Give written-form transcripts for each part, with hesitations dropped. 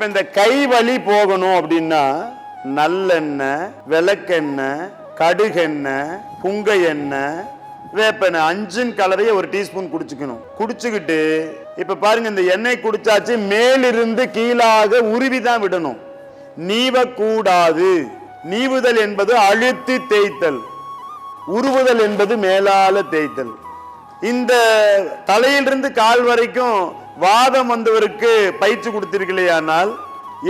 இப்ப இந்த கை வலி போகணும் அப்படின்னா நல்லெண்ணெய், விளக்கெண்ணெய், கடுகெண்ணெய், புங்க எண்ணெய், வேப்பெண்ணெய் 5 கலரையே ஒரு டீஸ்பூன் குடிச்சுக்கணும். குடிச்சுக்கிட்டு இப்ப பாருங்க, இந்த எண்ணெய் குடிச்சாச்சு, மேலிருந்து கீழாக உருவிதான் விடணும், நீவக்கூடாது. நீவுதல் என்பது அழுத்தி தேய்த்தல், உருவுதல் என்பது மேலால தேய்த்தல். இந்த தலையிலிருந்து கால் வரைக்கும் வாதம் வந்தவருக்கு பயிற்சி கொடுத்திருக்கலையானால்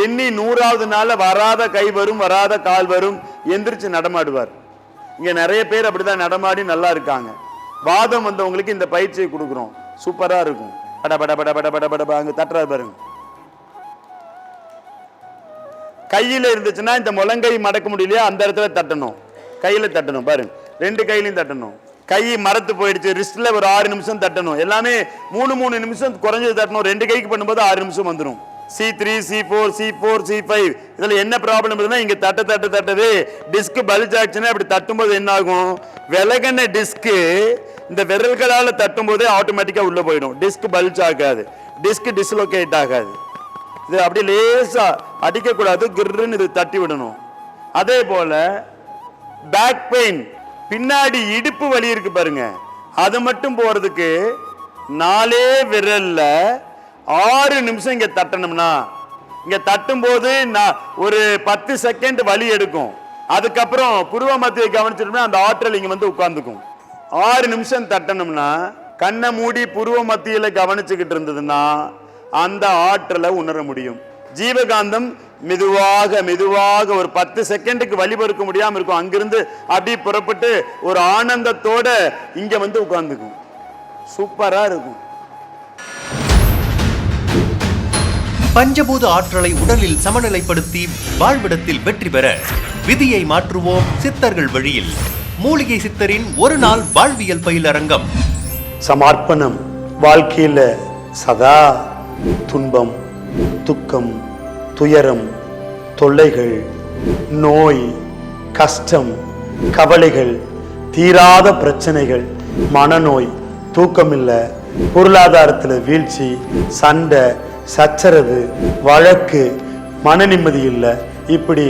எண்ணி 100வது நாள் வராத கை வரும், வராத கால் வரும், எந்திரிச்சு நடமாடுவார். இங்க நிறைய பேர் அப்படிதான் நடமாடி நல்லா இருக்காங்க. வாதம் வந்தவங்களுக்கு இந்த பயிற்சியை கொடுக்குறோம், சூப்பரா இருக்கும். பட பட பட பட பட பட அங்க தட்டுறாரு பாருங்க. கையில இருந்துச்சுன்னா இந்த முழங்கை மடக்க முடியலையா, அந்த இடத்துல தட்டணும், கையில தட்டணும் பாருங்க, 2 கையிலையும் தட்டணும். கை மரத்து போயிடுச்சு, ரிஸ்ட்ல ஒரு 6 நிமிஷம் தட்டணும். எல்லாமே 3 நிமிஷம் குறைஞ்சது தட்டணும். 2 கைக்கு பண்ணும்போது 6 நிமிஷம் வந்துடும். C3, C4, C4, C5. இதுல என்ன ப்ராப்ளம் இருக்குன்னா, இங்க தட்டது டிஸ்க் பல்ஜ் ஆச்சுன்னா அப்படி தட்டும்போது என்ன ஆகும், விலகன டிஸ்க் இந்த விரல்களால தட்டும் போதே ஆட்டோமேட்டிக்கா உள்ள போயிடும். டிஸ்க் பல்ஜ் ஆகாது, டிஸ்க் டிஸ்லோகேட் ஆகாது. இது அப்படி லேசா அடிக்க கூடாது, கிர்ன்னு இது தட்டி விடணும். அதே போல பேக் பெயின், பின்னாடி இடுப்பு வலி இருக்கு பாருங்க, அது மட்டும் போறதுக்கு 4 விரல்ல 6 நிமிஷம் இங்க தட்டணும்னா, இங்க தட்டும் போது ஒரு 10 செகண்ட் வலி எடுக்கும். அதுக்கப்புறம் புருவ மத்தியை கவனிச்சிட்டோம்னா அந்த ஆற்றல் இங்க வந்து உட்கார்ந்துக்கும். 6 நிமிஷம் தட்டணும்னா கண்ணை மூடி புருவ மத்தியில கவனிச்சுக்கிட்டு இருந்ததுன்னா அந்த ஆற்றலை உணர முடியும். ஜீவகாந்தம் மெதுவாக மெதுவாக ஒரு 10 செகண்டுக்கு வலி பொறுக்க முடியாம இருக்கும். அங்கிருந்து அப்படி புறப்பட்டு ஒரு ஆனந்தத்தோட இங்க வந்து உட்கார்ந்துக்கும். சூப்பரா இருக்கும். பஞ்சபூத ஆற்றலை உடலில் சமநிலைப்படுத்தி வாழ்விடத்தில் வெற்றி பெற விதியை மாற்றுவோம் சித்தர்கள் வழியில். மூலிகை சித்தரின் ஒரு நாள் வாழ்வியல் பயிலரங்கம். சமர்ப்பணம். வாழ்க்கையில சதா துன்பம், துக்கம், துயரம், தொல்லைகள், நோய், கஷ்டம், கவலைகள், தீராத பிரச்சனைகள், மனநோய், தூக்கமில்லை, பொருளாதாரத்தில் வீழ்ச்சி, சண்டை, சச்சரவு, வழக்கு, மன நிம்மதி இல்லை, இப்படி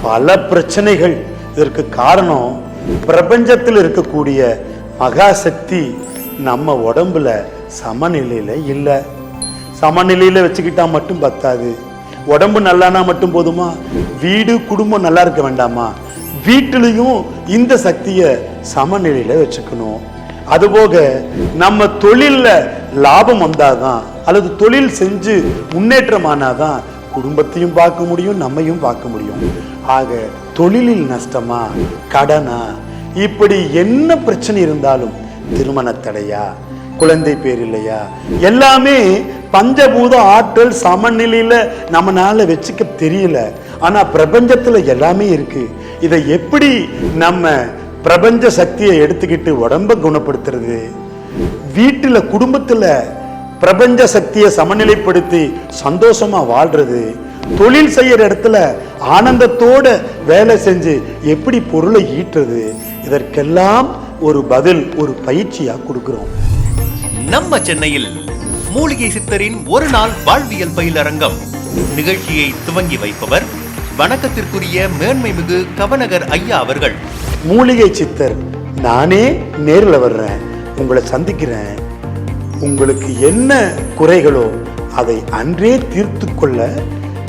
பல பிரச்சனைகள். இதற்கு காரணம் பிரபஞ்சத்தில் இருக்கக்கூடிய மகாசக்தி நம்ம உடம்புல சமநிலையில இல்லை. சமநிலையில வச்சுக்கிட்டா மட்டும் பத்தாது. உடம்பு நல்லானா மட்டும் போதுமா? வீடு குடும்பம் நல்லா இருக்க வேண்டாமா? வீட்டிலையும் இந்த சக்தியை சமநிலையில வச்சுக்கணும். அதுபோக நம்ம தொழில்ல லாபம் வந்தாதான், அல்லது தொழில் செஞ்சு முன்னேற்றமானாதான் குடும்பத்தையும் பார்க்க முடியும், நம்மையும் பார்க்க முடியும். ஆக தொழிலில் நஷ்டமா, கடனா, இப்படி என்ன பிரச்சனை இருந்தாலும், திருமண தடையா, குழந்தை பேர் இல்லையா, எல்லாமே பஞ்சபூத ஆற்றல் சமநிலையில நம்மளால வச்சுக்க தெரியல. ஆனா பிரபஞ்சத்துல எல்லாமே இருக்கு. இதை எப்படி நம்ம பிரபஞ்ச சக்தியை எடுத்துக்கிட்டு உடம்ப குணப்படுத்துறது, வீட்டுல குடும்பத்துல பிரபஞ்ச சக்தியை சமநிலைப்படுத்தி சந்தோஷமா வாழ்றது, தொழில் செய்யற இடத்துல ஆனந்தத்தோட வேலை செஞ்சு எப்படி பொருளை ஈட்டுறது, இதற்கெல்லாம் ஒரு பதில், ஒரு பயிற்சியா கொடுக்கிறோம். நம்ம சென்னையில் மூலிகை சித்தரின் ஒரு நாள் வாழ்வியல் பயிலரங்கம் நிகழ்ச்சியை துவங்கி வைப்பவர் வணக்கத்திற்குரிய மேன்மை மிகு கவனகர் ஐயா அவர்கள். மூலிகை சித்தர் நானே நேரில் வர்றேன், உங்களை சந்திக்கிறேன். உங்களுக்கு என்ன குறைகளோ அதை அன்றே தீர்த்து கொள்ள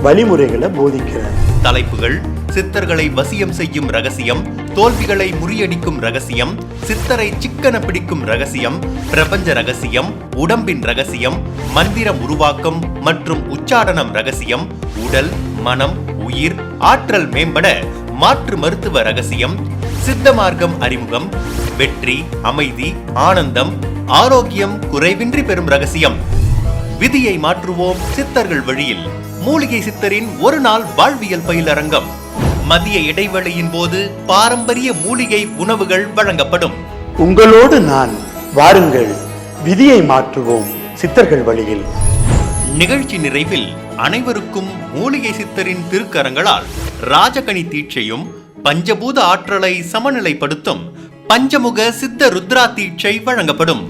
வழிமுறைகளை போதிக்கிறேன். தலைப்புகள்: சித்தர்களை வசியம் செய்யும் ரகசியம், தோல்விகளை முறியடிக்கும் ரகசியம், சித்தரை சிக்கன பிடிக்கும் ரகசியம், பிரபஞ்ச ரகசியம், உடம்பின் ரகசியம், மந்திரம் உருவாக்கம் மற்றும் உச்சாடனம் ரகசியம், உடல், மனம், உயிர், ஆற்றல் மேம்பட மாற்று மருத்துவ ரகசியம், சித்த மார்க்கம் அறிமுகம், வெற்றி, அமைதி, ஆனந்தம், ஆரோக்கியம் குறைவின்றி பெறும் ரகசியம். விதியை மாற்றுவோம் சித்தர்கள் வழியில். மூலிகை சித்தரின் ஒரு நாள் வாழ்வியல் பயிலரங்கம். மதிய இடைவெளியின் போது பாரம்பரிய மூலிகை உணவுகள் வழங்கப்படும். உங்களோடு நான், வாருங்கள், விதியை மாற்றுவோம் சித்தர்கள் வழியில். நிகழ்ச்சி நிறைவில் அனைவருக்கும் மூலிகை சித்தரின் திருக்கரங்களால் ராஜகணி தீட்சையும் பஞ்சபூத ஆற்றலை சமநிலைப்படுத்தும் பஞ்சமுக சித்த ருத்ரா தீட்சை வழங்கப்படும்.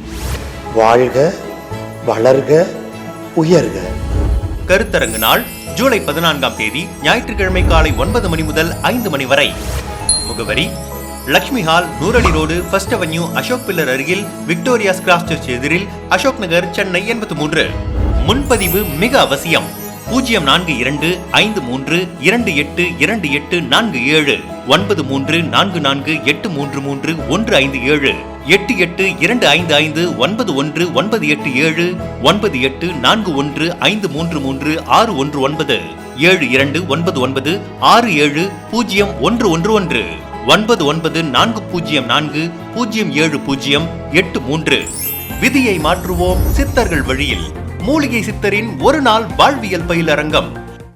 வாழ்க, வளர்க, உயர்க. கருத்தரங்கு நாள் ஜூலை 14ஆம் தேதி ஞாயிற்றுக்கிழமை காலை 9 மணி முதல் 5 மணி வரை. முகவரி லக்ஷ்மி ஹால், நூறடி road, first avenue, Ashok pillar அருகில், விக்டோரியாஸ் கிராஸ் சர்ச் எதிரில், அசோக் நகர், சென்னை 83. முன்பதிவு மிக அவசியம். 0453282847 9344833157 8825591987 9841533619 7299670111 9940407083. விதியை மாற்றுவோம் சித்தர்கள் வழியில். மூலிகை சித்தரின் ஒரு நாள் வாழ்வியல் பயிலரங்கம்